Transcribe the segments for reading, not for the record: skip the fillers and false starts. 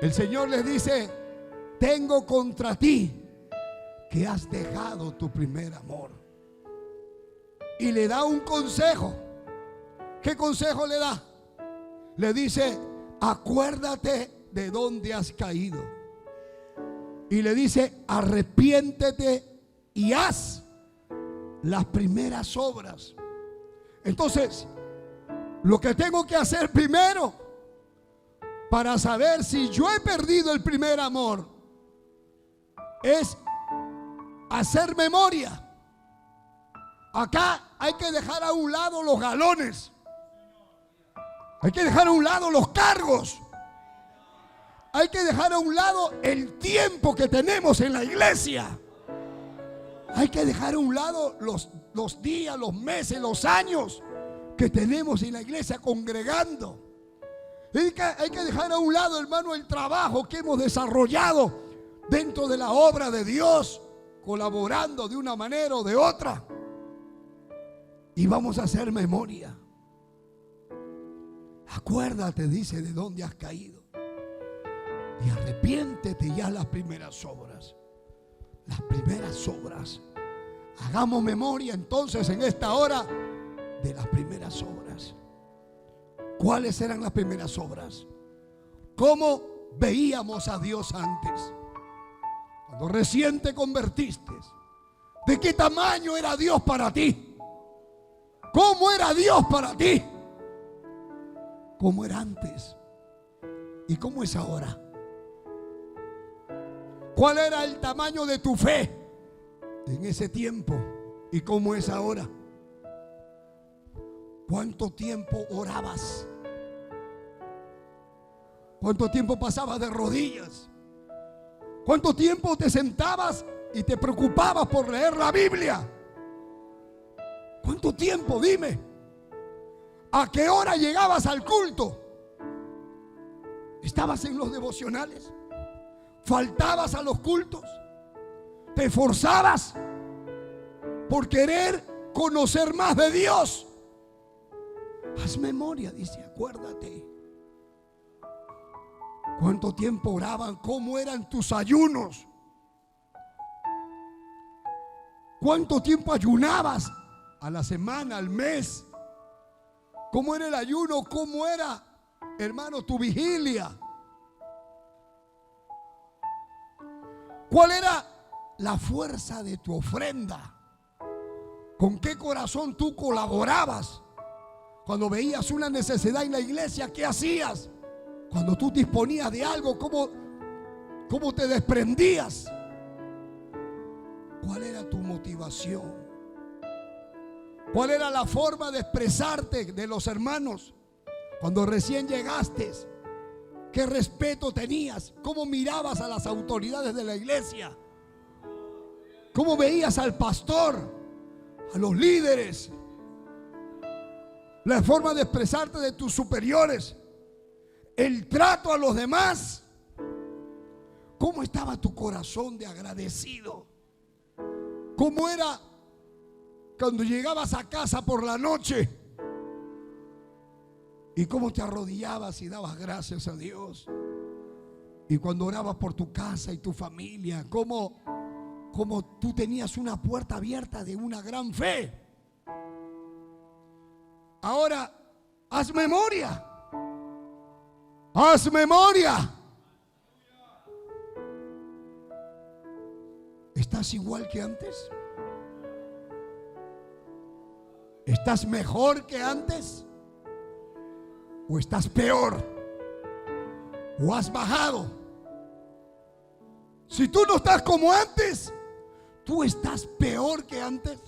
El Señor les dice: tengo contra ti que has dejado tu primer amor. Y le da un consejo. ¿Qué consejo le da? Le dice: acuérdate de dónde has caído. Y le dice: arrepiéntete y haz las primeras obras. Entonces, lo que tengo que hacer primero para saber si yo he perdido el primer amor es hacer memoria. Acá hay que dejar a un lado los galones. Hay que dejar a un lado los cargos. Hay que dejar a un lado el tiempo que tenemos en la iglesia. Hay que dejar a un lado los días, los meses, los años que tenemos en la iglesia congregando. Hay que dejar a un lado, hermano, el trabajo que hemos desarrollado dentro de la obra de Dios, colaborando de una manera o de otra. Y vamos a hacer memoria. Acuérdate, dice, de dónde has caído. Y arrepiéntete ya las primeras obras. Las primeras obras. Hagamos memoria entonces en esta hora de las primeras obras. ¿Cuáles eran las primeras obras? ¿Cómo veíamos a Dios antes? Cuando recién te convertiste, ¿de qué tamaño era Dios para ti? ¿Cómo era Dios para ti? ¿Cómo era antes? ¿Y cómo es ahora? ¿Cuál era el tamaño de tu fe en ese tiempo? ¿Y cómo es ahora? ¿Cuánto tiempo orabas? ¿Cuánto tiempo pasabas de rodillas? ¿Cuánto tiempo te sentabas y te preocupabas por leer la Biblia? ¿Cuánto tiempo? Dime. ¿A qué hora llegabas al culto? ¿Estabas en los devocionales? ¿Faltabas a los cultos? ¿Te esforzabas por querer conocer más de Dios? Haz memoria, dice, acuérdate. ¿Cuánto tiempo oraban? ¿Cómo eran tus ayunos? ¿Cuánto tiempo ayunabas? ¿A la semana, al mes? ¿Cómo era el ayuno? ¿Cómo era, hermano, tu vigilia? ¿Cuál era la fuerza de tu ofrenda? ¿Con qué corazón tú colaborabas? Cuando veías una necesidad en la iglesia, ¿qué hacías? Cuando tú disponías de algo, ¿cómo te desprendías? ¿Cuál era tu motivación? ¿Cuál era la forma de expresarte de los hermanos cuando recién llegaste? ¿Qué respeto tenías? ¿Cómo mirabas a las autoridades de la iglesia? ¿Cómo veías al pastor, a los líderes? La forma de expresarte de tus superiores, el trato a los demás. ¿Cómo estaba tu corazón de agradecido? ¿Cómo era cuando llegabas a casa por la noche? ¿Y cómo te arrodillabas y dabas gracias a Dios? Y cuando orabas por tu casa y tu familia, ¿cómo tú tenías una puerta abierta de una gran fe? Ahora, haz memoria. Haz memoria. ¿Estás igual que antes? ¿Estás mejor que antes? ¿O estás peor? ¿O has bajado? Si tú no estás como antes, tú estás peor que antes.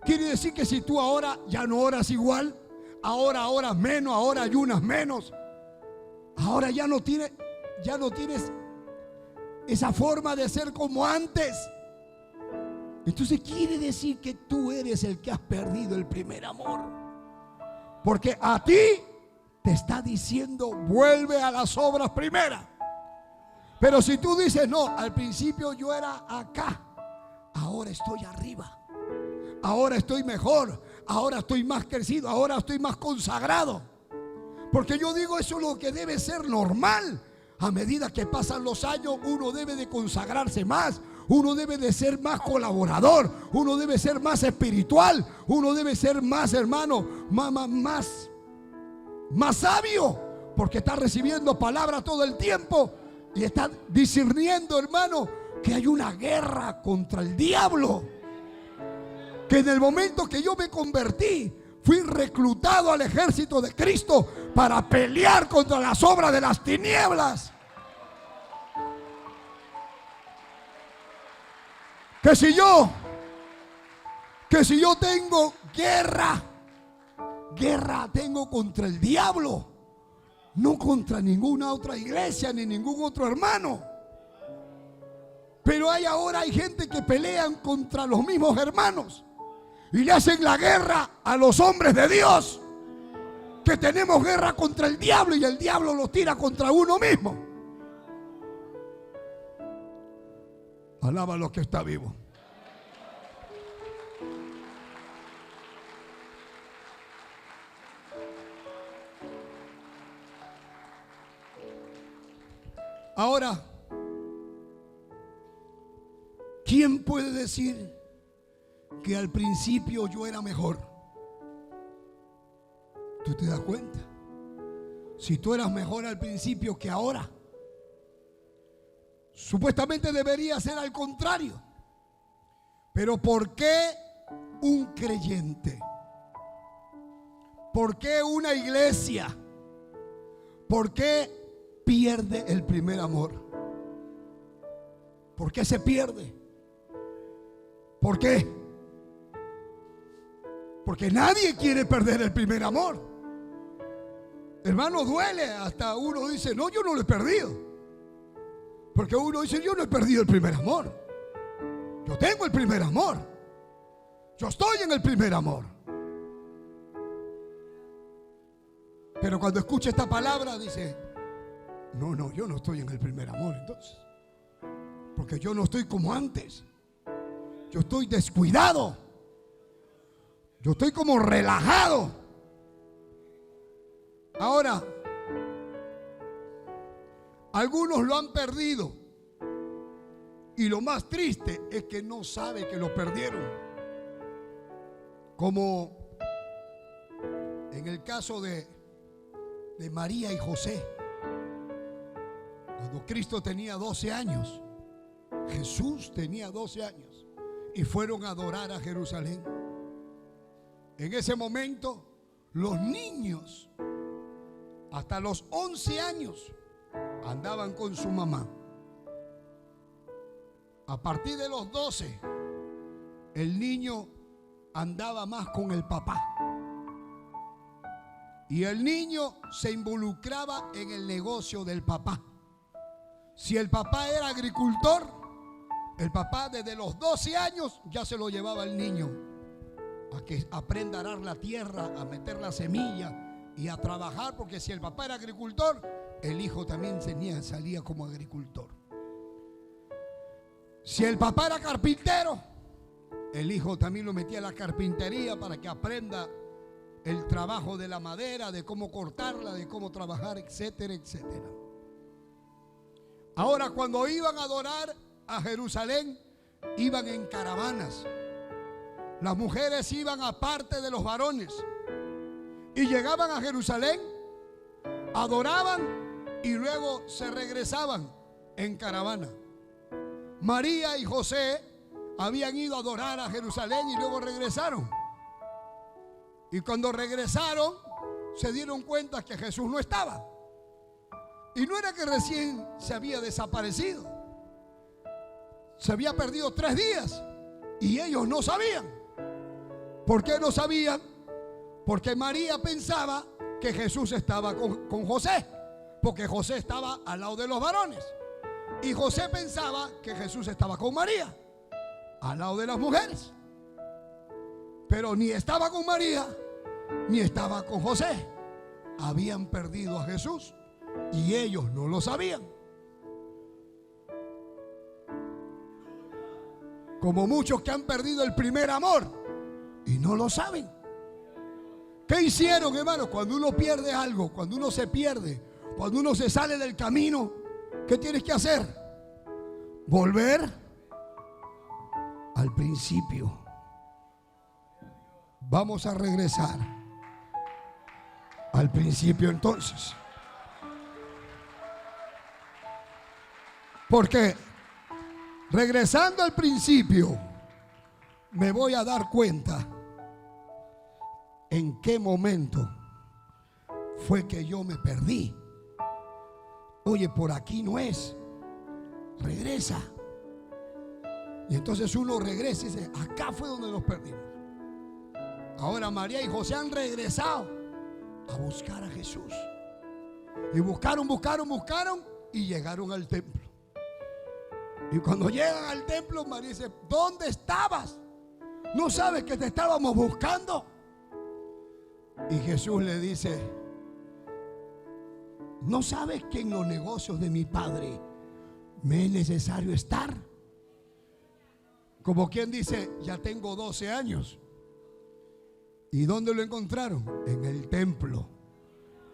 Quiere decir que si tú ahora ya no oras igual, ahora oras menos, ahora ayunas menos, ahora ya no tienes esa forma de ser como antes. Entonces quiere decir que tú eres el que has perdido el primer amor. Porque a ti te está diciendo: vuelve a las obras primeras. Pero si tú dices: no, al principio yo era acá, ahora estoy arriba, ahora estoy mejor, ahora estoy más crecido, ahora estoy más consagrado. Porque yo digo, eso es lo que debe ser normal. A medida que pasan los años, uno debe de consagrarse más. Uno debe de ser más colaborador. Uno debe ser más espiritual. Uno debe ser más, hermano, más sabio. Porque está recibiendo palabra todo el tiempo. Y está discerniendo, hermano, que hay una guerra contra el diablo. Que en el momento que yo me convertí, fui reclutado al ejército de Cristo para pelear contra las obras de las tinieblas. Que si yo tengo guerra tengo contra el diablo, no contra ninguna otra iglesia ni ningún otro hermano. Pero ahora hay gente que pelean contra los mismos hermanos y le hacen la guerra a los hombres de Dios. Que tenemos guerra contra el diablo y el diablo lo tira contra uno mismo. Alaba a los que está vivo. Ahora, ¿quién puede decir que al principio yo era mejor? ¿Tú te das cuenta? Si tú eras mejor al principio que ahora, supuestamente debería ser al contrario. Pero ¿por qué un creyente? ¿Por qué una iglesia? ¿Por qué pierde el primer amor? ¿Por qué se pierde? ¿Por qué? Porque nadie quiere perder el primer amor. Hermano, duele. Hasta uno dice, no, yo no lo he perdido. Porque uno dice, yo no he perdido el primer amor. Yo tengo el primer amor. Yo estoy en el primer amor. Pero cuando escucha esta palabra dice, no, yo no estoy en el primer amor entonces. Porque yo no estoy como antes. Yo estoy descuidado. Yo estoy como relajado. Ahora, algunos lo han perdido. Y lo más triste es que no sabe que lo perdieron. Como en el caso de María y José. Cuando Cristo tenía 12 años, Jesús tenía 12 años y fueron a adorar a Jerusalén. En ese momento, los niños, hasta los 11 años, andaban con su mamá. A partir de los 12, el niño andaba más con el papá. Y el niño se involucraba en el negocio del papá. Si el papá era agricultor, el papá desde los 12 años ya se lo llevaba al niño a que aprenda a arar la tierra, a meter la semilla y a trabajar, porque si el papá era agricultor, el hijo también salía como agricultor. Si el papá era carpintero, el hijo también lo metía a la carpintería para que aprenda el trabajo de la madera, de cómo cortarla, de cómo trabajar, etcétera, etcétera. Ahora, cuando iban a adorar a Jerusalén, iban en caravanas. Las mujeres iban aparte de los varones y llegaban a Jerusalén, adoraban y luego se regresaban en caravana. María y José habían ido a adorar a Jerusalén y luego regresaron. Y cuando regresaron, se dieron cuenta que Jesús no estaba. Y no era que recién se había desaparecido. Se había perdido 3 días y ellos no sabían. ¿Por qué no sabían? Porque María pensaba que Jesús estaba con José, porque José estaba al lado de los varones. Y José pensaba que Jesús estaba con María, al lado de las mujeres. Pero ni estaba con María, ni estaba con José. Habían perdido a Jesús y ellos no lo sabían. Como muchos que han perdido el primer amor y no lo saben. ¿Qué hicieron, hermanos? Cuando uno pierde algo, cuando uno se pierde, cuando uno se sale del camino, ¿Qué tienes que hacer? Volver al principio. Vamos a regresar al principio entonces. Porque regresando al principio, me voy a dar cuenta en qué momento fue que yo me perdí. Oye, por aquí no es. Regresa. Y entonces uno regresa y dice, acá fue donde nos perdimos. Ahora María y José han regresado a buscar a Jesús. Y buscaron y llegaron al templo. Y cuando llegan al templo, María dice, ¿dónde estabas? ¿No sabes que te estábamos buscando? Y Jesús le dice, ¿no sabes que en los negocios de mi Padre me es necesario estar? Como quien dice, ya tengo 12 años. ¿Y dónde lo encontraron? En el templo.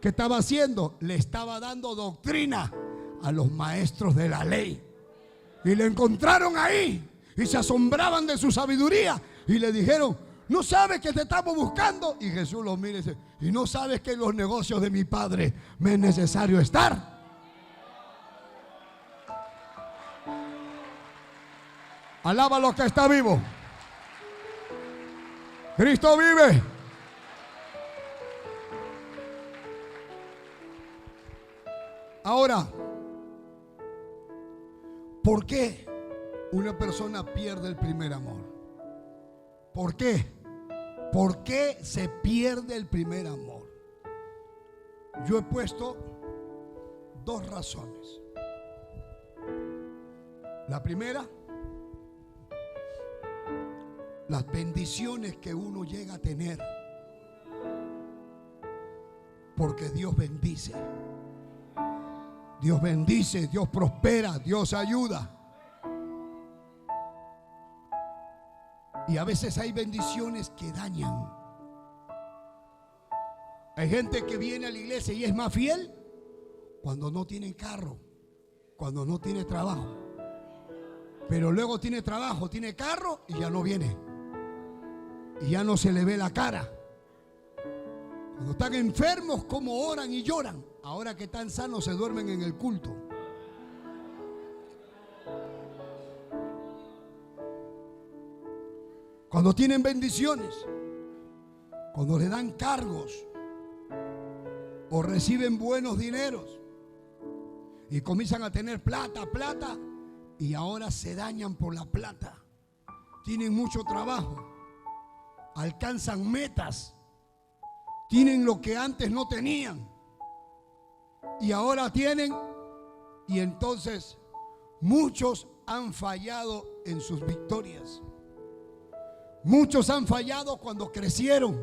¿Qué estaba haciendo? Le estaba dando doctrina a los maestros de la ley. Y le encontraron ahí y se asombraban de su sabiduría y le dijeron, ¿no sabes que te estamos buscando? Y Jesús los mira y dice, ¿y no sabes que en los negocios de mi Padre me es necesario estar? Alaba a los que está vivo. Cristo vive. Ahora, ¿por qué una persona pierde el primer amor? ¿Por qué? ¿Por qué se pierde el primer amor? Yo he puesto dos razones. La primera, las bendiciones que uno llega a tener, porque Dios bendice. Dios bendice, Dios prospera, Dios ayuda. Y a veces hay bendiciones que dañan. Hay gente que viene a la iglesia y es más fiel cuando no tiene carro, cuando no tiene trabajo. Pero luego tiene trabajo, tiene carro y ya no viene. Y ya no se le ve la cara. Cuando están enfermos, como oran y lloran. Ahora que están sanos, se duermen en el culto. Cuando tienen bendiciones, cuando le dan cargos o reciben buenos dineros y comienzan a tener plata, y ahora se dañan por la plata. Tienen mucho trabajo, alcanzan metas, tienen lo que antes no tenían y ahora tienen, y entonces muchos han fallado en sus victorias. Muchos han fallado cuando crecieron.